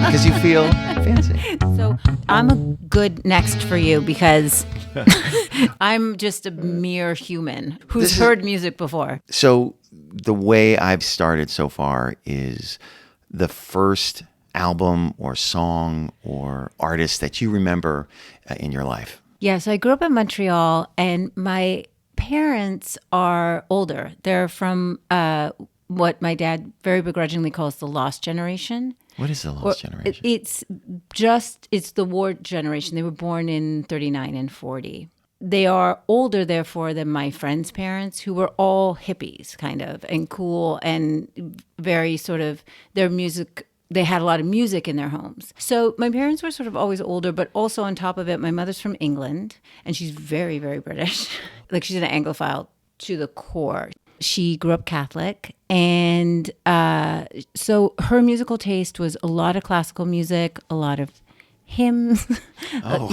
because you feel fancy. So I'm a good next for you because I'm just a mere human who's heard music before. So the way I've started so far is the first album or song or artist that you remember in your life. Yeah, so I grew up in Montreal, and my parents are older. They're from what my dad very begrudgingly calls the lost generation. What is the lost generation? It's the war generation. They were born in 39 and 40. They are older, therefore, than my friends' parents, who were all hippies, kind of, and cool, and very sort of their music. They had a lot of music in their homes. So my parents were sort of always older, but also on top of it, my mother's from England, and she's very, very British. Like, she's an Anglophile to the core. She grew up Catholic, and so her musical taste was a lot of classical music, a lot of hymns, Well,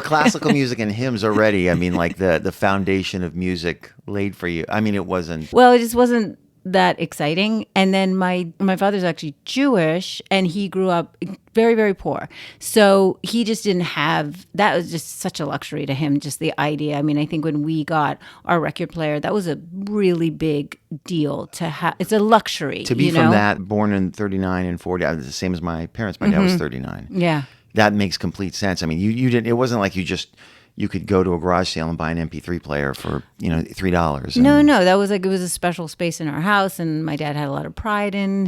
classical music and hymns already, I mean, like the foundation of music laid for you. I mean, it wasn't... Well, it just wasn't that exciting. And then my father's actually Jewish, and he grew up very, very poor. So he just didn't have, that was just such a luxury to him, just the idea. I mean, I think when we got our record player, that was a really big deal to have. It's a luxury. To be from that, born in 39 and 40, the same as my parents. My dad was 39. Yeah. That makes complete sense. I mean, you didn't, it wasn't like you could go to a garage sale and buy an MP3 player for, $3. No, that was like, it was a special space in our house, and my dad had a lot of pride in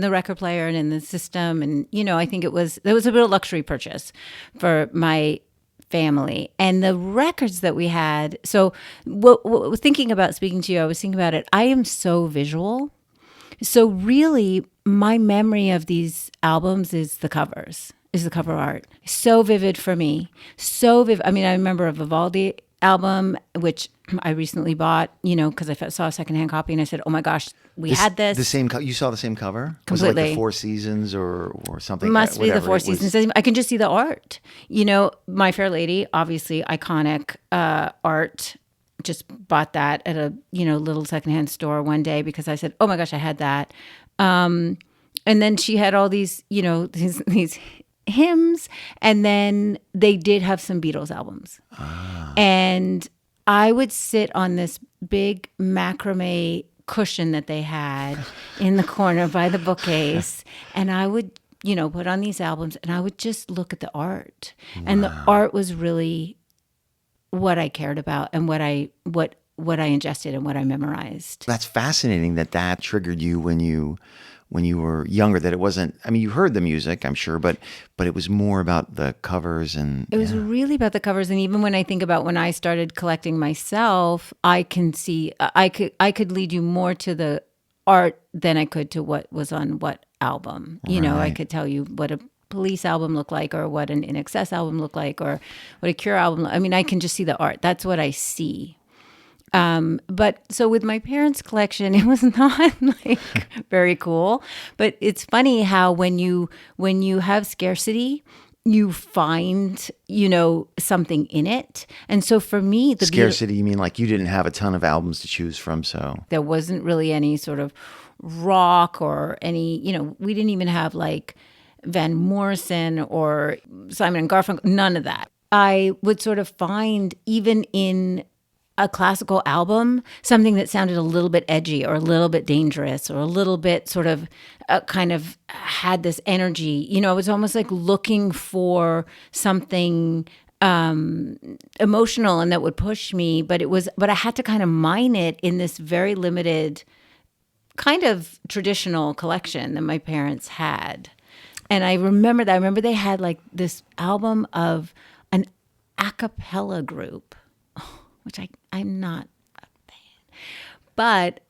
the record player and in the system. And, I think there was a real luxury purchase for my family. And the records that we had, so what thinking about speaking to you, I was thinking about it. I am so visual. So really, my memory of these albums is the covers. Is the cover art. So vivid for me. So vivid. I mean, I remember a Vivaldi album, which I recently bought, because I saw a secondhand copy, and I said, oh my gosh, we had this. You saw the same cover? Completely. Was it like the Four Seasons or something? Must be the Four Seasons. I can just see the art. My Fair Lady, obviously iconic art. Just bought that at a, little secondhand store one day because I said, oh my gosh, I had that. And then she had all these, these hymns, and then they did have some Beatles albums. And I would sit on this big macrame cushion that they had in the corner by the bookcase, and I would put on these albums, and I would just look at the art. Wow. And the art was really what I cared about, and what I ingested and what I memorized. That's fascinating that triggered you when you were younger, that it wasn't, I mean, you heard the music, I'm sure, but it was more about the covers. And it was really about the covers. And even when I think about when I started collecting myself, I can see, I could lead you more to the art than I could to what was on what album. Right. I could tell you what a Police album looked like, or what an INXS album looked like, or what a Cure album. I mean, I can just see the art. That's what I see. But so with my parents' collection, it was not like very cool. But it's funny how when you have scarcity, you find, something in it. And so for me, the scarcity, you mean like you didn't have a ton of albums to choose from, so there wasn't really any sort of rock or any, we didn't even have like Van Morrison or Simon and Garfunkel, none of that. I would sort of find, even in a classical album, something that sounded a little bit edgy or a little bit dangerous or a little bit sort of kind of had this energy. I was almost like looking for something emotional and that would push me, but I had to kind of mine it in this very limited kind of traditional collection that my parents had. And I remember that. I remember they had like this album of an a cappella group, which I'm not a fan. But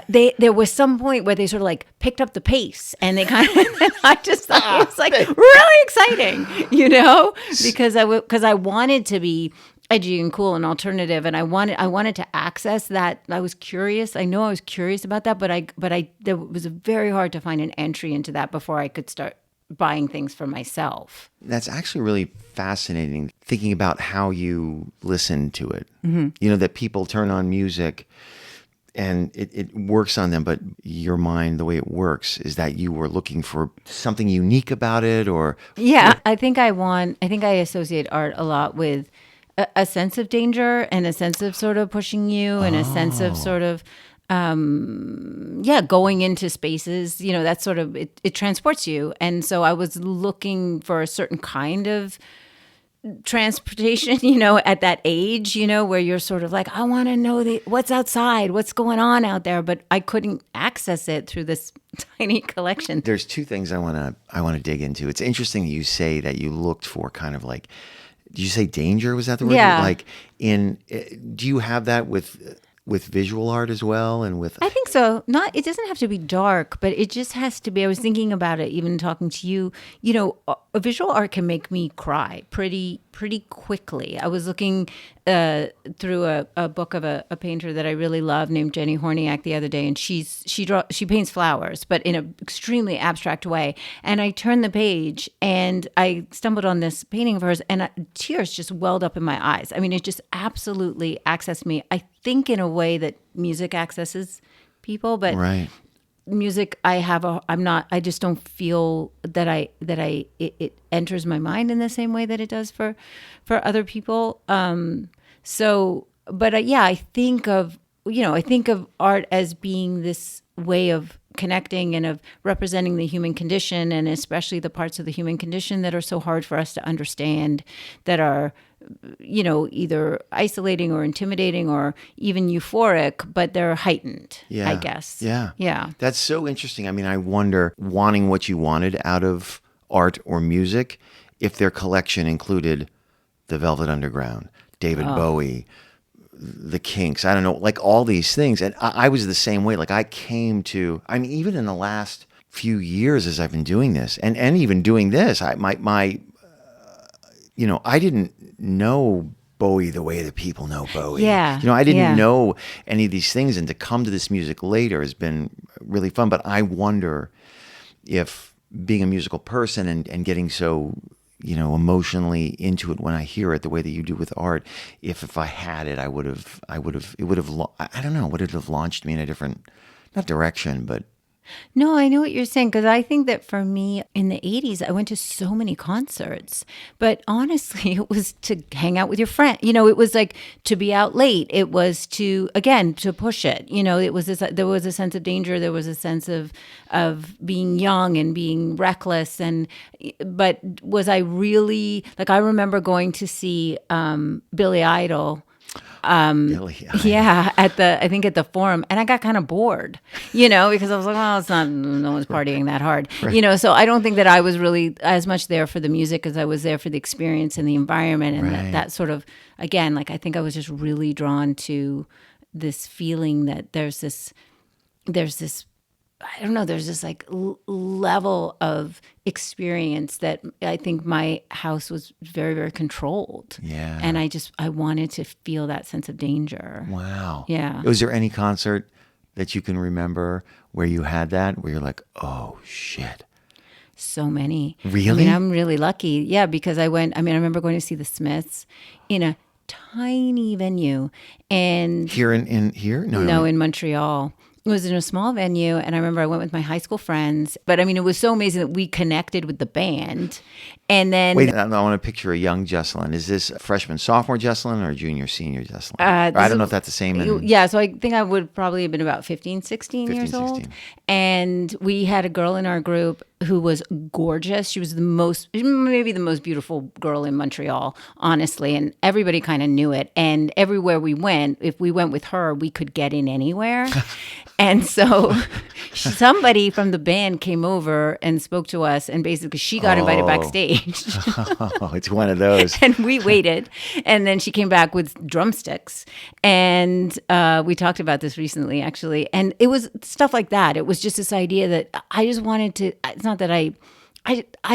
there was some point where they sort of like picked up the pace, and they kind of, and I just thought it was like really exciting, because I wanted to be edgy and cool and alternative, and I wanted to access that. I was curious. I know I was curious about that, but it was very hard to find an entry into that before I could start buying things for myself. That's actually really fascinating, thinking about how you listen to it. Mm-hmm. That people turn on music and it works on them, but your mind, the way it works is that you were looking for something unique about it, or Yeah, I think I associate art a lot with a sense of danger and a sense of sort of pushing you and a sense of oh, sort of, yeah, going into spaces, that sort of, it transports you. And so I was looking for a certain kind of transportation, at that age, where you're sort of like, I want to know what's outside, what's going on out there, but I couldn't access it through this tiny collection. there's two things I want to dig into. It's interesting that you say that you looked for kind of like, did you say danger? Was that the word? Yeah. Like do you have that with visual art as well, and with I think so. It doesn't have to be dark, but it just has to be. I was thinking about it, even talking to you. A visual art can make me cry pretty quickly. I was looking through a book of a painter that I really love named Jenny Horniak the other day, and she paints flowers, but in an extremely abstract way. And I turned the page, and I stumbled on this painting of hers, and tears just welled up in my eyes. I mean, it just absolutely accessed me. I think in a way that music accesses people, but right. music, I just don't feel that it enters my mind in the same way that it does for other people. Yeah, I think of art as being this way of connecting and of representing the human condition, and especially the parts of the human condition that are so hard for us to understand, that are either isolating or intimidating or even euphoric, but they're heightened, Yeah. I guess. Yeah. Yeah. That's so interesting. I mean, I wonder, wanting what you wanted out of art or music, if their collection included the Velvet Underground, David Bowie, the Kinks, I don't know, like all these things. And I was the same way. Like I mean, even in the last few years as I've been doing this and even doing this, I didn't know Bowie the way that people know Bowie. Yeah. I didn't Yeah. know any of these things, and to come to this music later has been really fun. But I wonder if being a musical person and getting so, emotionally into it when I hear it the way that you do with art, if I had it, it would have, I don't know, would it have launched me in a different, not direction, but No, I know what you're saying, because I think that for me in the 80s, I went to so many concerts, but honestly, it was to hang out with your friend. It was like to be out late. It was to push it. There was a sense of danger. There was a sense of being young and being reckless. But was I really, like, I remember going to see Billy Idol. Billy. Yeah, I think at the Forum, and I got kind of bored, because I was like, well, it's not, no one's partying that hard, so I don't think that I was really as much there for the music as I was there for the experience and the environment, and Right. that sort of, again, like, I think I was just really drawn to this feeling that there's this, I don't know, there's this like level of experience that I think my house was very, very controlled. Yeah. And I wanted to feel that sense of danger. Wow. Yeah. Was there any concert that you can remember where you had that, where you're like, oh shit? So many. Really? I mean, I'm really lucky. Yeah, because I remember going to see the Smiths in a tiny venue, and Here in here? no, in Montreal. It was in a small venue, and I remember I went with my high school friends. But I mean, it was so amazing that we connected with the band. And then Wait, I want to picture a young Jessalyn. Is this freshman, sophomore Jessalyn, or junior, senior Jessalyn? I don't know if that's the same. Yeah, so I think I would probably have been about 15, 16 years 15, old. 16. And we had a girl in our group who was gorgeous. She was maybe the most beautiful girl in Montreal, honestly. And everybody kind of knew it. And everywhere we went, if we went with her, we could get in anywhere. And so somebody from the band came over and spoke to us. And basically she got invited backstage. Oh, it's one of those. And we waited, and then she came back with drumsticks, and we talked about this recently, actually, and it was stuff like that. It was just this idea that I just wanted to, it's not that I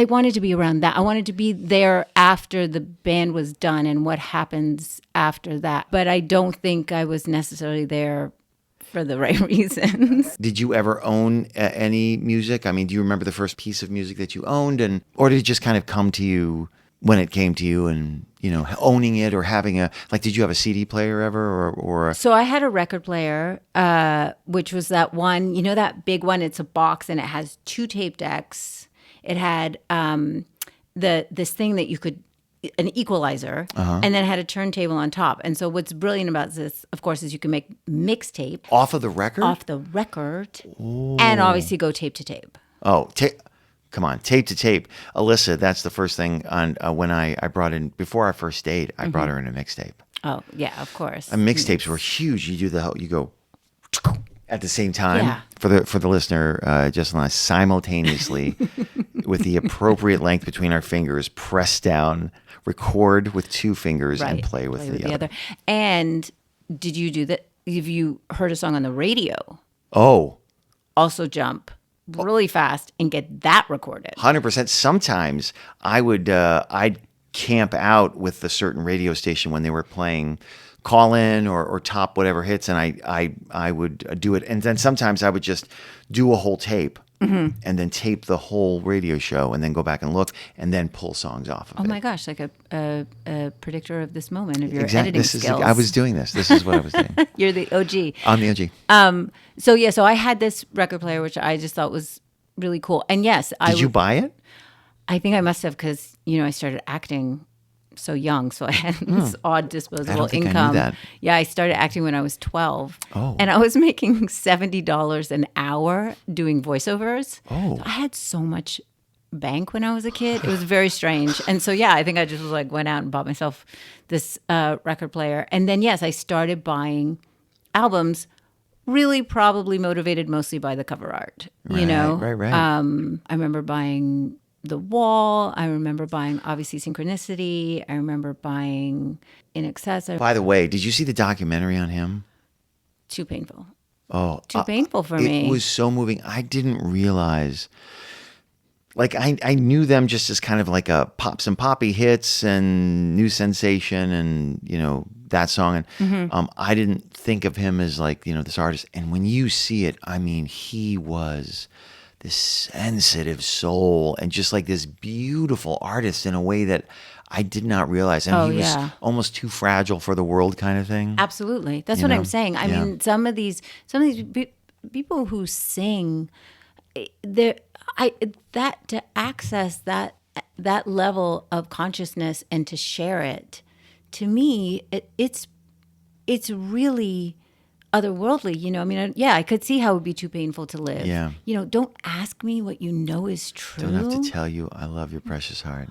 wanted to be around that. I wanted to be there after the band was done and what happens after that, but I don't think I was necessarily there for the right reasons. Did you ever own any music? I mean, do you remember the first piece of music that you owned, or did it just kind of come to you when it came to you and, owning it or having did you have a CD player ever or So I had a record player, which was that one, that big one. It's a box and it has 2 tape decks. It had this thing that you could, an equalizer, and then it had a turntable on top. And so what's brilliant about this, of course, is you can make mixtape off of the record? off the record, and obviously go tape to tape. Oh, come on, tape to tape. Alyssa, that's the first thing on when I brought in, before our first date, I brought her in a mixtape. Oh, yeah, of course. And mixtapes were huge. You go at the same time. Yeah. For the listener, Jessalyn and I simultaneously, with the appropriate length between our fingers, press down, record with 2 fingers, and play with the other. And did you do that? If you heard a song on the radio, also jump really fast and get that recorded. 100%. Sometimes I'd camp out with a certain radio station when they were playing call in or top whatever hits, and I would do it. And then sometimes I would just do a whole tape and then tape the whole radio show and then go back and look and then pull songs off of it. Oh my gosh, like a predictor of this moment of your Exactly. editing skills. I was doing this. This is what I was doing. You're the OG. I'm the OG. So I had this record player, which I just thought was really cool. And yes, Did you buy it? I think I must have, because I started acting so young, so I had this odd disposable I don't think income. I knew that. Yeah, I started acting when I was 12. Oh. And I was making $70 an hour doing voiceovers. Oh. So I had so much bank when I was a kid. It was very strange. And so, yeah, I think I just went out and bought myself this record player. And then, yes, I started buying albums, really probably motivated mostly by the cover art. Right. I remember buying The Wall. I remember buying, obviously, Synchronicity. I remember buying In Excess. By the way, did you see the documentary on him? Too painful. Oh, Too painful for me. It was so moving. I didn't realize. I knew them just as kind of like a Pops and Poppy hits and New Sensation and, that song. And I didn't think of him as this artist. And when you see it, I mean, he was this sensitive soul and just this beautiful artist in a way that I did not realize. And he was almost too fragile for the world kind of thing. Absolutely. That's what I'm saying. I mean, some of these people who sing, to access that level of consciousness and to share it, to me, it's really otherworldly. I could see how it would be too painful to live. Yeah. Don't ask me what is true. Don't have to tell you I love your precious heart.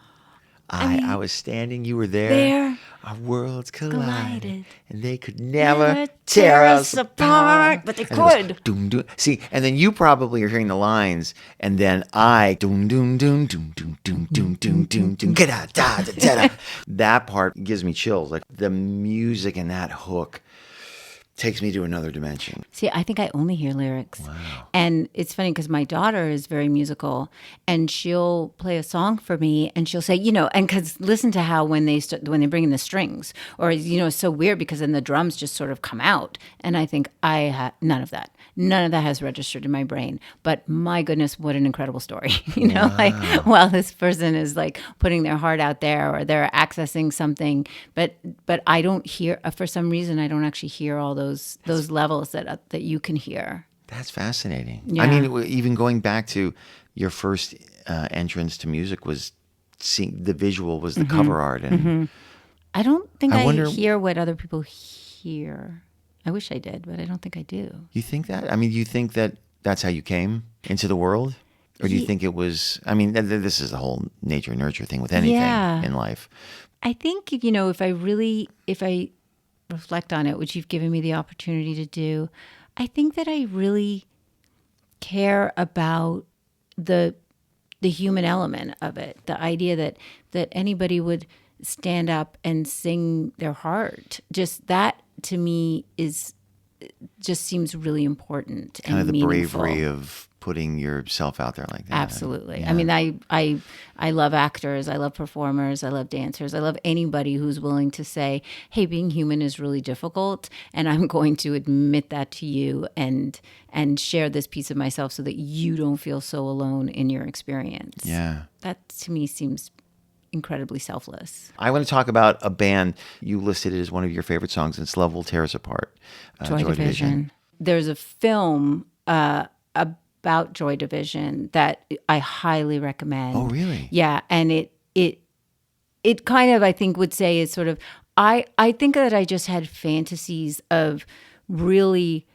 I was standing, you were there. Our worlds collided, and they could never tear us apart. But they could. Doom, doom. See, and then you probably are hearing the lines, and then I doom, doom, doom, doom, doom, doom, doom, doom, doom, doom, da da da da. That part gives me chills. The music and that hook takes me to another dimension. See, I think I only hear lyrics. Wow. And it's funny because my daughter is very musical, and she'll play a song for me and she'll say, and because listen to how when they bring in the strings, or, it's so weird because then the drums just sort of come out. And I think none of that. None of that has registered in my brain. But my goodness, what an incredible story. While this person is putting their heart out there or they're accessing something, but I don't hear, for some reason, I don't actually hear all those levels that you can hear. That's fascinating. Yeah. I mean, even going back to your first entrance to music was seeing the visual was the cover art. And I don't think I hear what other people hear. I wish I did, but I don't think I do. You think that? I mean, do you think that that's how you came into the world? Or do you think it was, I mean, this is the whole nature nurture thing with anything in life. I think, if I reflect on it, which you've given me the opportunity to do, I think that I really care about the human element of it. The idea that anybody would stand up and sing their heart. Just that to me just seems really important and kind of the meaningful. bravery of putting yourself out there like that. Absolutely. Yeah. I mean, I love actors. I love performers. I love dancers. I love anybody who's willing to say, hey, being human is really difficult, and I'm going to admit that to you and share this piece of myself so that you don't feel so alone in your experience. Yeah. That to me seems incredibly selfless. I want to talk about a band you listed as one of your favorite songs. It's Love Will Tear Us Apart. Joy Division. There's a film about Joy Division that I highly recommend. Oh, really? Yeah, and it kind of, I think, would say is sort of, I think that I just had fantasies of really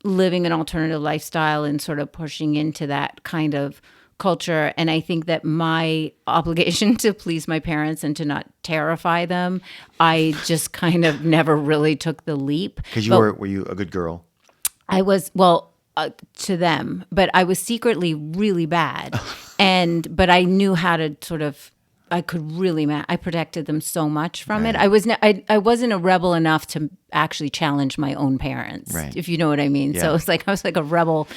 living an alternative lifestyle and sort of pushing into that kind of culture. And I think that my obligation to please my parents and to not terrify them, I just kind of never really took the leap. Because were you a good girl? I was, to them, but I was secretly really bad. But I knew how to sort of, I could really, I protected them so much from it. I wasn't a rebel enough to actually challenge my own parents, if you know what I mean. Yeah. So it's like, I was like a rebel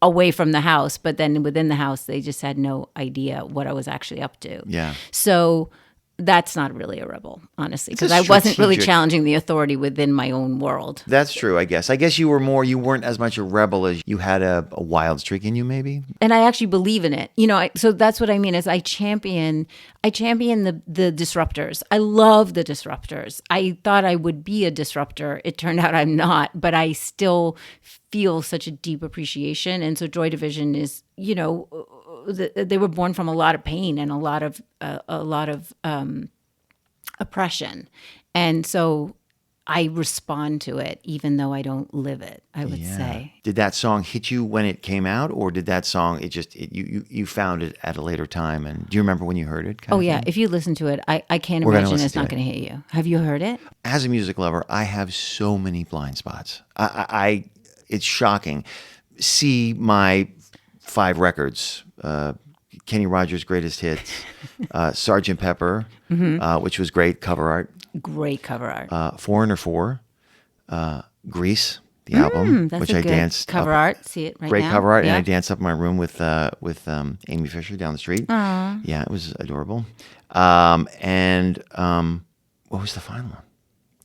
away from the house, but then within the house, they just had no idea what I was actually up to. Yeah. So that's not really a rebel, honestly, because I wasn't really challenging the authority within my own world. That's true, I guess. I guess you weren't as much a rebel as you had a wild streak in you, maybe? And I actually believe in it. So that's what I mean is I champion the disruptors. I love the disruptors. I thought I would be a disruptor. It turned out I'm not, but I still feel such a deep appreciation. And so Joy Division is, they were born from a lot of pain and a lot of oppression, and so I respond to it, even though I don't live it. I would say. Did that song hit you when it came out, or did that song you found it at a later time? And do you remember when you heard it? Oh yeah, if you listen to it, I can't imagine it's not going to hit you. Have you heard it? As a music lover, I have so many blind spots. It's shocking. See my 5 records. Kenny Rogers' greatest hits, Sgt. Pepper, which was great cover art. Great cover art. Foreigner 4, Grease, the album, that's which a I good danced cover art. See it right great now. Cover art, yeah. And I danced up in my room with Amy Fisher down the street. Aww. Yeah, it was adorable. And what was the final one?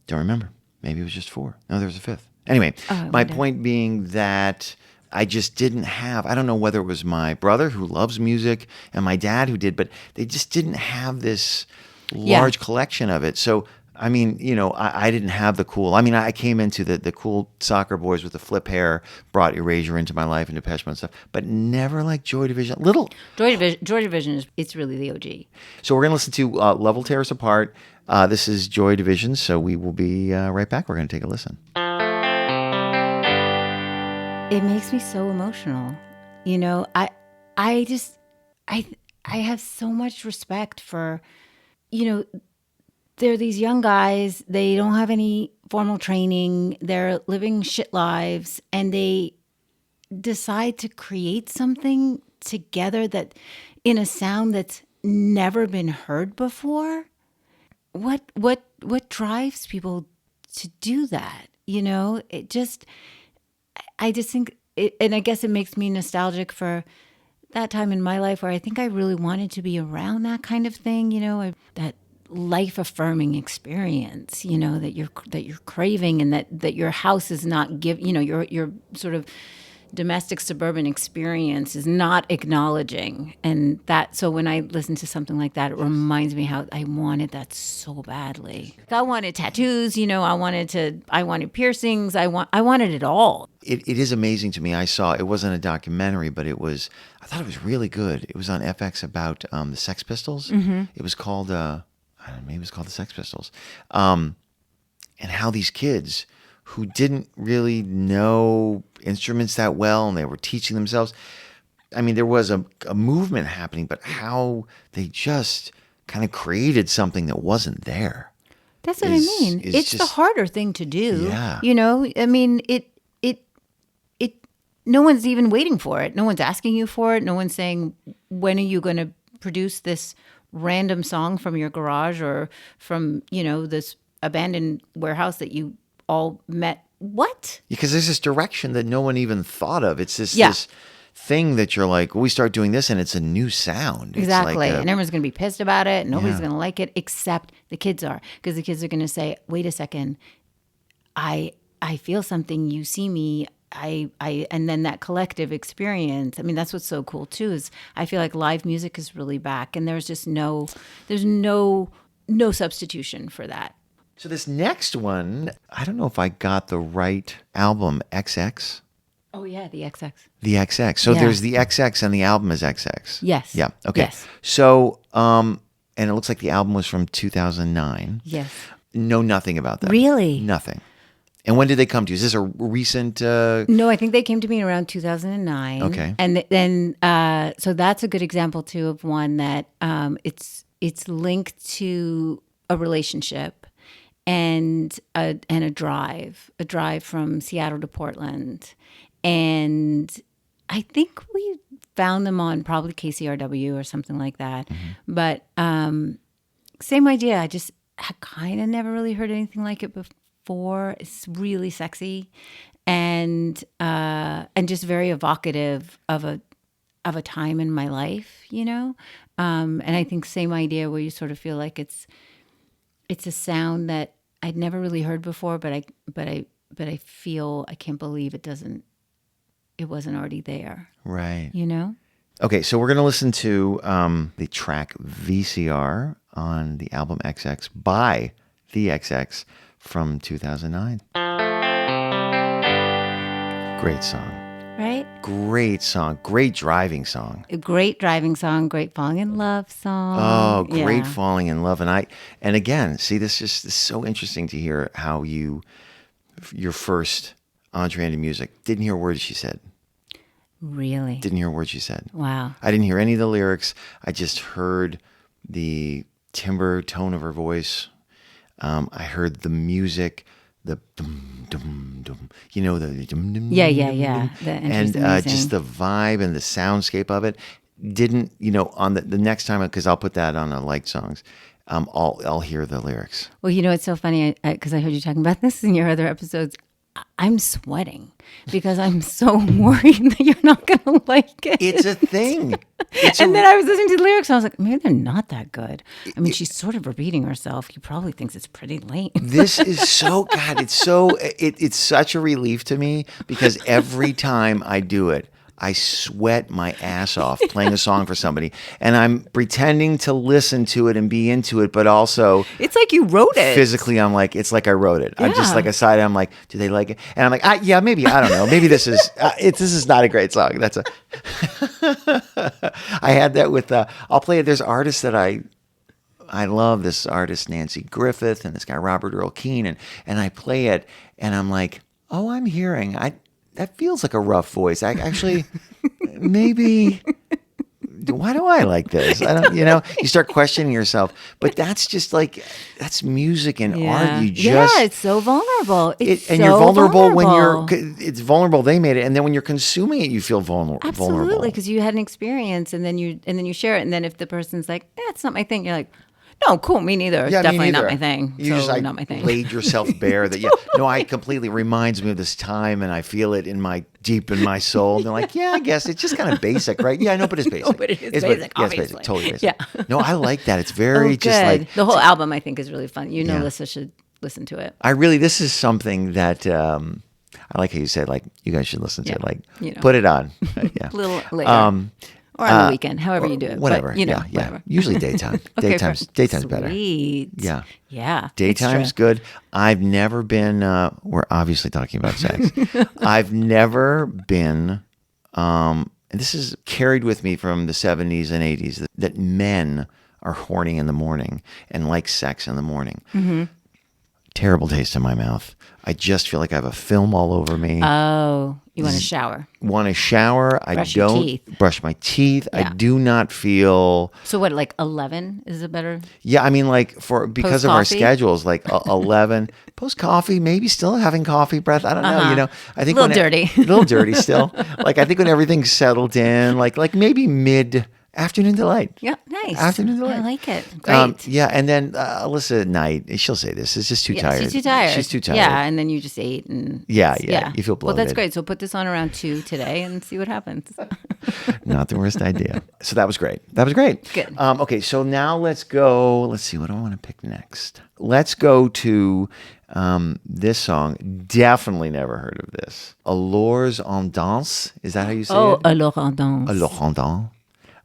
Don't remember. Maybe it was just 4. No, there was a 5th. Anyway, my point being that I just didn't have, I don't know whether it was my brother who loves music and my dad who did, but they just didn't have this large collection of it. So, I mean, I didn't have the cool, I came into the cool soccer boys with the flip hair, brought Erasure into my life and Depeche Mode and stuff, but never like Joy Division. Joy Division it's really the OG. So we're going to listen to Love Will Tear Us Apart. This is Joy Division, so we will be right back. We're going to take a listen. It makes me so emotional. I have so much respect for, they're these young guys. They don't have any formal training. They're living shit lives, and they decide to create something together that in a sound that's never been heard before. What drives people to do that? I just think, and I guess it makes me nostalgic for that time in my life where I think I really wanted to be around that kind of thing, that life-affirming experience, that you're craving, and that your house is not your sort of domestic suburban experience is not acknowledging. And so when I listen to something like that, it reminds me how I wanted that so badly. I wanted tattoos, I wanted piercings. I wanted it all. It is amazing to me. I saw, it wasn't a documentary, but I thought it was really good. It was on FX about the Sex Pistols. Mm-hmm. It was called, maybe it was called the Sex Pistols. And how these kids who didn't really know instruments that well, and they were teaching themselves. There was a movement happening, but how they just kind of created something that wasn't there. That's what I mean. It's just the harder thing to do. Yeah. No one's even waiting for it. No one's asking you for it. No one's saying, when are you going to produce this random song from your garage or from, this abandoned warehouse that you all met. What? Because there's this direction that no one even thought of. It's this thing that you're like, well, we start doing this and it's a new sound. Exactly. And everyone's going to be pissed about it. Nobody's going to like it except the kids are. Because the kids are going to say, wait a second, I feel something. You see me. and then that collective experience. I mean, that's what's so cool too, is I feel like live music is really back, and there's no substitution for that. So this next one, I don't know if I got the right album, XX. Oh yeah, the XX. The XX. So Yeah. there's the XX and the album is XX. Yes. Yeah. Okay. Yes. So, and it looks like the album was from 2009. Yes. Know nothing about that. Really? Nothing. And when did they come to you? Is this a recent? No, I think they came to me around 2009. Okay. And then, so that's a good example too of one that it's linked to a relationship and a drive from Seattle to Portland. And I think we found them on probably KCRW or something like that. But same idea. I kind of never really heard anything like it before. It's really sexy and just very evocative of a time in my life, you know. And I think same idea where you sort of feel like it's a sound that I'd never really heard before, but I feel I can't believe it wasn't already there. Right. You know? Okay, so we're going to listen to the track VCR on the album XX by the XX from 2009. Great song. Right? Great song. Great driving song. A great driving song, great falling in love song. Oh, great Yeah. falling in love. And again, see, this is so interesting to hear how your first entree into music, didn't hear a word she said. Really? Didn't hear a word she said. Wow. I didn't hear any of the lyrics. I just heard the timbre tone of her voice. I heard the music, the dum dum dum. You know, the dum dum. Yeah. dum, The and entry's amazing. just the vibe and the soundscape of it. Didn't on the next time, because I'll put that on liked songs. I'll hear the lyrics. Well, you know, it's so funny because I heard you talking about this in your other episodes. I'm sweating because I'm so worried that you're not going to like it. It's a thing. And then I was listening to the lyrics and I was like, maybe they're not that good. I mean, she's sort of repeating herself. He probably thinks it's pretty lame. This is so, God, it's such a relief to me because every time I do it, I sweat my ass off playing a song for somebody, and I'm pretending to listen to it and be into it, but also It's like you wrote it. physically, I'm like, it's like I wrote it. I'm just Yeah. like aside. I'm like, do they like it? And I'm like, yeah, maybe. I don't know. Maybe this is this is not a great song. That's a. I had that with. I'll play it. There's artists that I love. This artist Nancy Griffith and this guy Robert Earl Keen, and I play it, and I'm like, oh, I'm hearing. That feels like a rough voice. I actually, maybe, why do I like this? I don't, you start questioning yourself, but that's just like, that's music and art. You just, it's so vulnerable. and you're vulnerable when it's vulnerable. They made it. And then when you're consuming it, you feel vulnerable. Absolutely, because you had an experience and then you share it. And then if the person's like, it's not my thing, you're like, no, cool, me neither. It's Yeah, me definitely not neither. my thing. You just not my thing. laid yourself bare. That I completely reminds me of this time, and I feel it deep in my soul. And they're like, yeah, I guess it's just kind of basic, right? Yeah, I know, but it's basic. No, but it is It's basic, Yeah, it's basic, obviously. totally basic. Yeah. No, I like that. It's very just good. like The whole album, I think, is really fun. You know, Yeah. Lisa should listen to it. This is something that I like how you said, like, you guys should listen to it. Like, You know. put it on. Yeah. A little later. Or on the weekend, however you do it. Whatever. But, yeah. whatever. Usually daytime. Okay, Daytime's better. Sweet. Yeah. Yeah. Daytime's it's true. good. I've never been, we're obviously talking about sex. I've never been, and this is carried with me from the 70s and 80s, that men are horny in the morning and like sex in the morning. Mm-hmm. Terrible taste in my mouth. I just feel like I have a film all over me. Oh, you want to shower. Want to shower. Brush your don't teeth. brush my teeth. I Yeah. do not feel. So what, like 11 is it better? Yeah, I mean, like because of our Post-coffee? schedules, like 11 post coffee, maybe still having coffee breath. I don't know. I think Little dirty. a little dirty still. Like I think when everything's settled in, like maybe mid afternoon delight. Yeah, nice. Afternoon delight. I like it. Great. Yeah, and then Alyssa at night, she'll say this. Is just too tired. She's too tired. She's too tired. Yeah, and then you just ate and Yeah. You feel Well, that's bloated. great. So put this on around 2 today and see what happens. Not the worst idea. So that was great. Good. Okay, so now let's go. Let's see. What do I want to pick next? Let's go to This song, definitely never heard of this. Alors en danse, is that how you say Oh, it? Alors en danse. Alors en danse.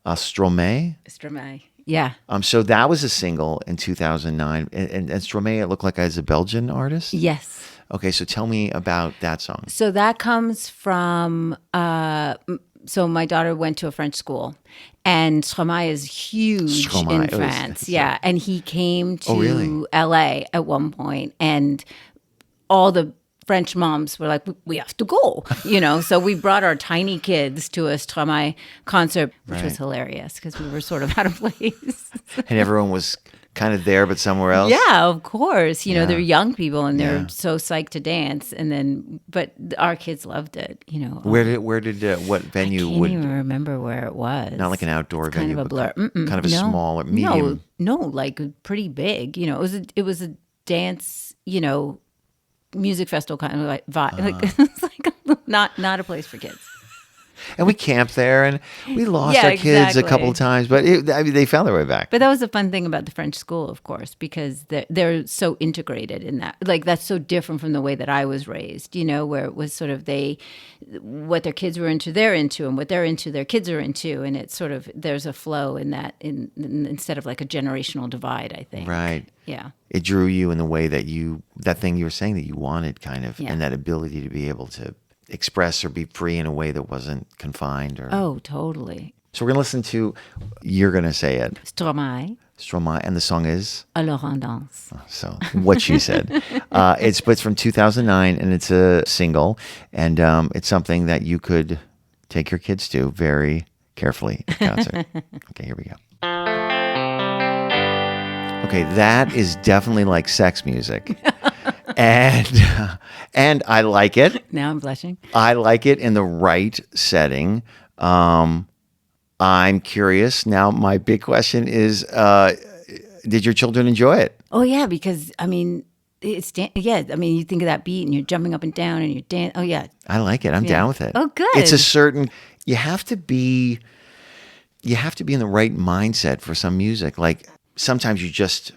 Stromae. Stromae. Yeah. So that was a single in 2009. And Stromae, it looked like as a Belgian artist? Yes. Okay, so tell me about that song. So that comes from, so my daughter went to a French school, and Stromae is huge Stromae, in France. Yeah. And he came to really? LA at one point, and all the French moms were like, we have to go, So we brought our tiny kids to a Stromae concert, which was hilarious because we were sort of out of place. And everyone was kind of there, but somewhere else? Yeah, of course. They're young people and they're Yeah. so psyched to dance. But our kids loved it, What venue Can't would, even remember where it was. not like an outdoor Kind venue, of a but blur. kind of a No. small, medium. No, like pretty big. It was a dance, music festival kind of like vibe. Like it's like not a place for kids. And we camped there, and we lost Yeah, our kids a couple exactly. of times, but they found their way back. But that was the fun thing about the French school, of course, because they're so integrated in that. Like that's so different from the way that I was raised, where it was sort of what their kids were into, they're into, and what they're into, their kids are into, and it's sort of there's a flow in that, instead of like a generational divide, I think. Right. Yeah. It drew you in the way that that thing you were saying that you wanted, kind of, Yeah. and that ability to be able to express or be free in a way that wasn't confined. Oh, totally. So we're going to listen to, you're going to say it, Stromae, Stromae, and the song is? Alors en danse. So what she said. It's from 2009, and it's a single, and it's something that you could take your kids to very carefully at concert. Okay, here we go. Okay, that is definitely like sex music. And I like it. Now I'm blushing. I like it in the right setting. I'm curious. Now, my big question is, did your children enjoy it? Oh yeah, because you think of that beat and you're jumping up and down and you're dancing. Oh yeah. I like it. I'm down with it. Oh, good. It's a certain, you have to be in the right mindset for some music. Like sometimes you just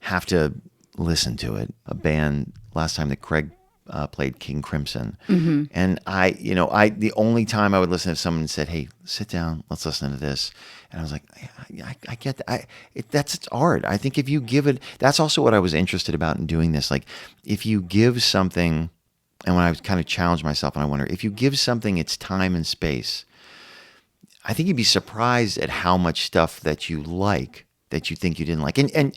have to listen to it. A band last time that Craig played, King Crimson, and the only time I would listen if someone said, "Hey, sit down, let's listen to this," and I was like, I get that. That's art. I think if you give it, that's also what I was interested about in doing this. Like, if you give something, and when I kind of challenged myself, and I wonder if you give something its time and space, I think you'd be surprised at how much stuff that you like that you think you didn't like, and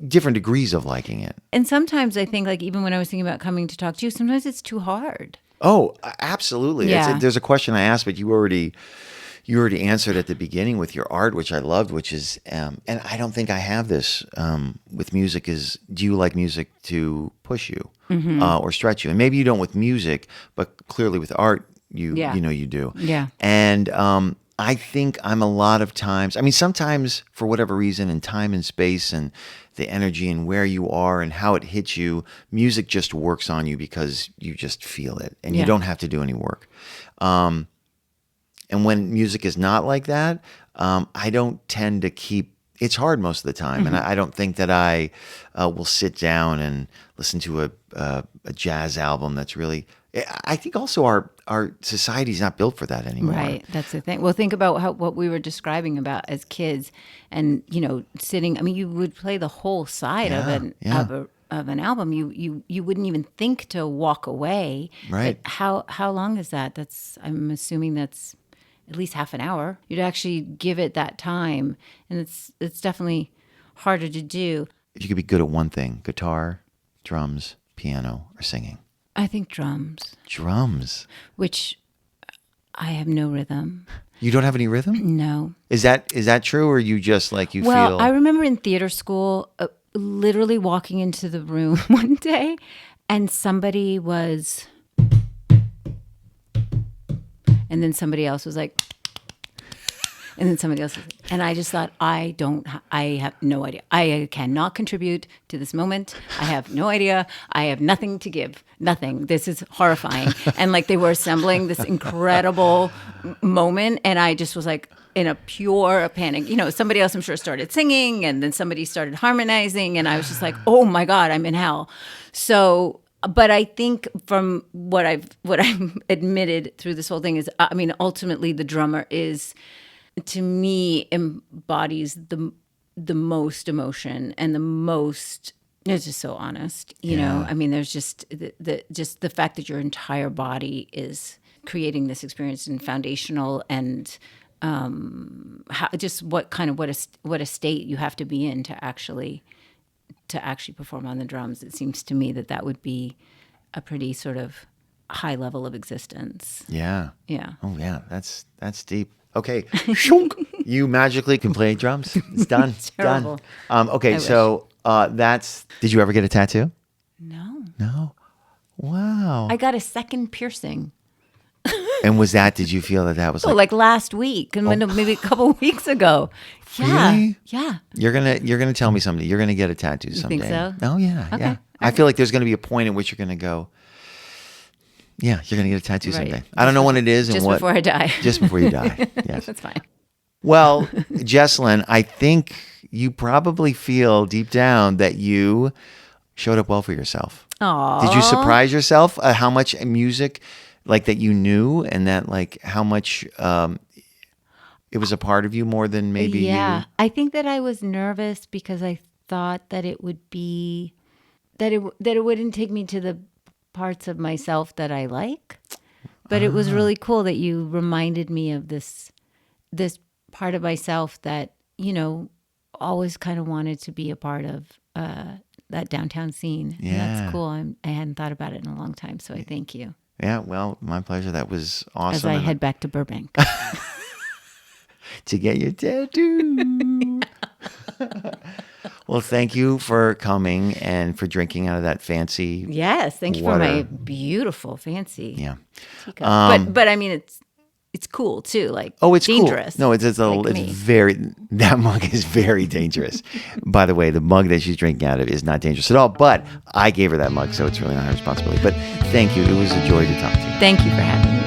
different degrees of liking it. And sometimes I think, like, even when I was thinking about coming to talk to you, sometimes it's too hard. Oh, absolutely. Yeah. There's a question I asked, but you already answered at the beginning with your art, which I loved, which is, and I don't think I have this with music, is do you like music to push you or stretch you? And maybe you don't with music, but clearly with art, you do. Yeah. And I think I'm a lot of times, sometimes for whatever reason, in time and space and the energy and where you are and how it hits you, music just works on you because you just feel it and you don't have to do any work. And when music is not like that, I don't tend to keep, it's hard most of the time. And I don't think that I will sit down and listen to a jazz album that's really, I think also our society is not built for that anymore. Right. That's the thing. Well, think about what we were describing about as kids and, sitting, you would play the whole side of an album. You wouldn't even think to walk away. Right. But how long is that? I'm assuming that's at least half an hour. You'd actually give it that time. And it's definitely harder to do. If you could be good at one thing, guitar, drums, piano, or singing. I think drums. Drums. Which I have no rhythm. You don't have any rhythm? No. Is that true, or you just like you Well, feel? I remember in theater school, literally walking into the room one day, and somebody was, and then somebody else was like, and then somebody else, and I just thought, I have no idea. I cannot contribute to this moment. I have no idea. I have nothing to give. Nothing. This is horrifying. And like they were assembling this incredible moment, and I just was like in a pure panic. Somebody else I'm sure started singing, and then somebody started harmonizing, and I was just like, oh my God, I'm in hell. So, but I think from what I've admitted through this whole thing is, I mean, ultimately the drummer is, to me, embodies the most emotion and the most. It's just so honest, you know. I mean, there's just the fact that your entire body is creating this experience and foundational, and just what a state you have to be in to actually perform on the drums. It seems to me that would be a pretty sort of high level of existence. Yeah. Yeah. Oh yeah, that's deep. Okay, you magically can play drums. It's done. It's terrible. Done. Okay, so that's. Did you ever get a tattoo? No. No. Wow. I got a second piercing. And was that? Did you feel that was like last week, and maybe a couple of weeks ago? Yeah. Really? Yeah. You're gonna tell me someday. You're gonna get a tattoo someday. You think so? Oh yeah. Okay. Yeah. I feel like there's gonna be a point at which you're gonna go. Yeah, you're gonna get a tattoo someday. I don't know when it is and just what. Before I die. Just before you die. Yes. That's fine. Well, Jessalyn, I think you probably feel deep down that you showed up well for yourself. Aww. Did you surprise yourself how much music, like that you knew, and that like how much it was a part of you more than maybe you? Yeah, I think that I was nervous because I thought that it would be that it wouldn't take me to the parts of myself that I like. But it was really cool that you reminded me of this part of myself that, you know, always kind of wanted to be a part of that downtown scene. Yeah. And that's cool. I hadn't thought about it in a long time, so I thank you. Yeah, well, my pleasure. That was awesome. As I head back to Burbank. To get your tattoo. Well, thank you for coming and for drinking out of that fancy. Yes, thank you water. for my beautiful, fancy teacup. But I mean, it's cool too. Like, it's dangerous. Cool. No, it's very. That mug is very dangerous. By the way, the mug that she's drinking out of is not dangerous at all. But I gave her that mug, so it's really not her responsibility. But thank you. It was a joy to talk to you. Thank you for having me.